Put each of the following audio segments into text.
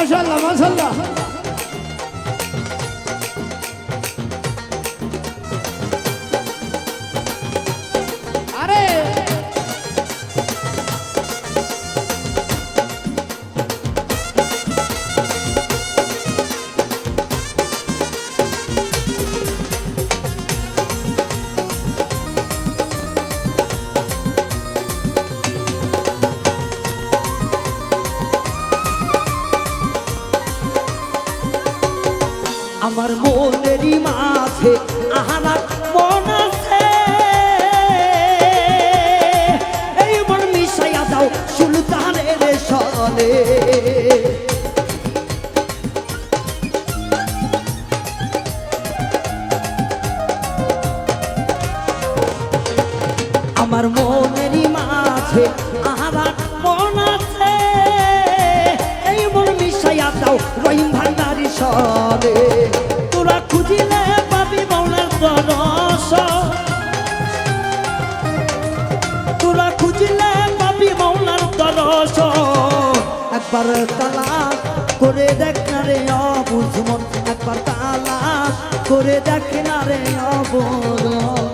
মাশাআল্লাহ মাশাআল্লাহ। আরে আমার মনেরই মাঝে আহারা মন আছে, এই মন মিশাইয়া দাও সুলতানের সনে। আমার মনেরই মাঝে আহারা মন আছে, এই মন মিশাইয়া দাও রহিম ভান্ডারি সনে। তোরা খুঁজিলে পাবি মৌলার দর্শন, তোরা খুঁজিলে পাবি মৌলার দর্শন। একবার তালাশ করে দেখ না রে অবুঝমন, একবার তালাশ করে দেখ না রে অবুঝমন।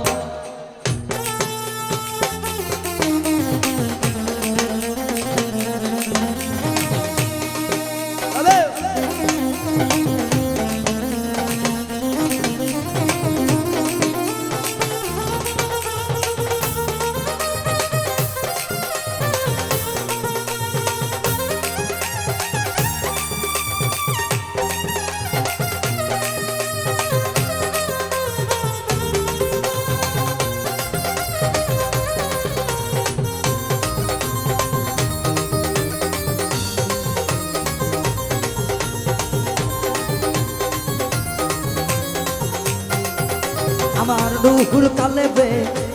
আমার দুহুর কালেবে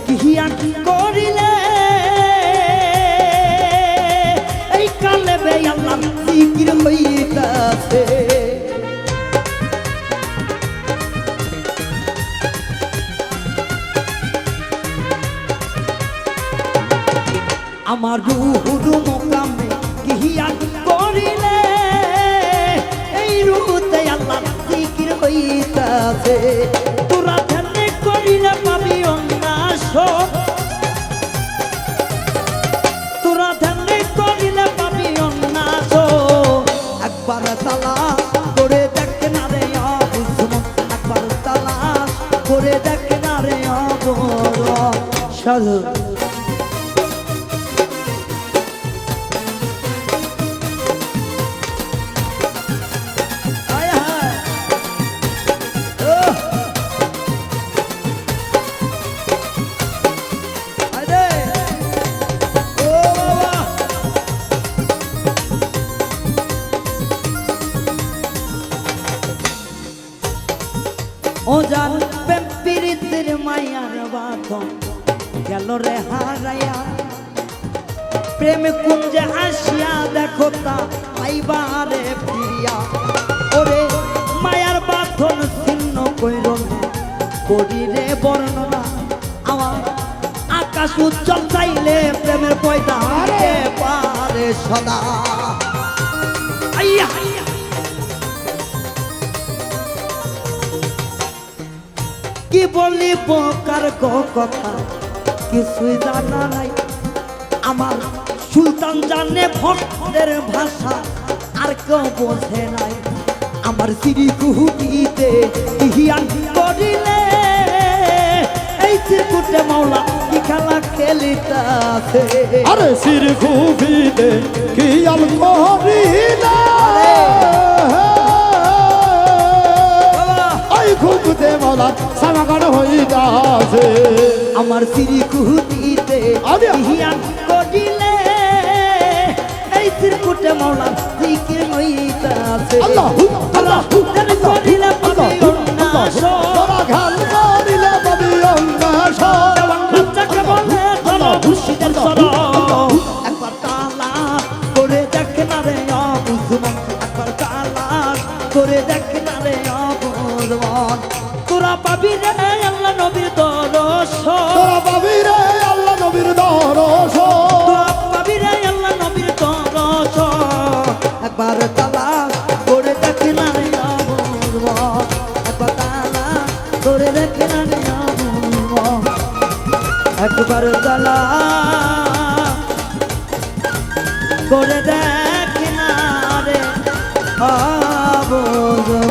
কিহিয়া কি করিলে, এই কালেবে আল্লাহ জিকির হইতাছে। আমার রুহুর মোকামে কিহিয়া কি করিলে, এই রুহুতে আল্লাহ জিকির হইতাছে। তোরা ধ্যানে করিলে পাবি উন্নাস, তোরা ধ্যানে করিলে পাবি উন্নাস। একবার তালাশ করে দেখ না রে অবুঝমন, একবার তালাশ করে দেখ না রে অবুঝমন। ও জানবে পীড়িতের মায়ার বাঁধন গেল রে হারাইয়া, প্রেম কুঞ্জে আসিয়া দেখো তা পাইবারে ফিরিয়া। ওরে মায়ার বাঁধন ছিন্ন কইর না, করি রে বর্ণনা। আমার আকাশ উজ্জ্বল চাইলে প্রেমের পয়দা পারে সদা। আইয়া কি বলি বকার কথা কিছুই জানা নাই, আমার সুলতান জানে ভক্তের ভাষা আর কেউ বোঝে নাই। আমার শ্রী কুহুটিতে ইহিয়ান করিলে, এই চিরকুটে মাওলা কি খেলা খেলিতাছে। আরে সির খুবিতে কি আল করিলে, খুবতে মাওলা সামাগান হইতাছে। আমার শ্রী কুহুটিতে ইহিয়ান করিলে, এই চিরকুটে মাওলা জিকির হইতাছে। আল্লাহু আল্লাহু করিলে পাবি উন্নাস, তোরা গান করিলে পাবি উন্নাস। বাচ্চাকে বলে চলো খুশিদের চলো। একবার তালাশ করে দেখ না রে অবুঝমন, একবার তালাশ করে দেখ না রে অবুঝমন। তোরা পাবি রে আল্লাহ নবীর দর্শন, তোরা পাবি রে আল্লাহ নবীর দর্শন, তোরা পাবি রে আল্লাহ নবীর দর্শন। একবার তালাশ করে দেখ না রে অবুঝ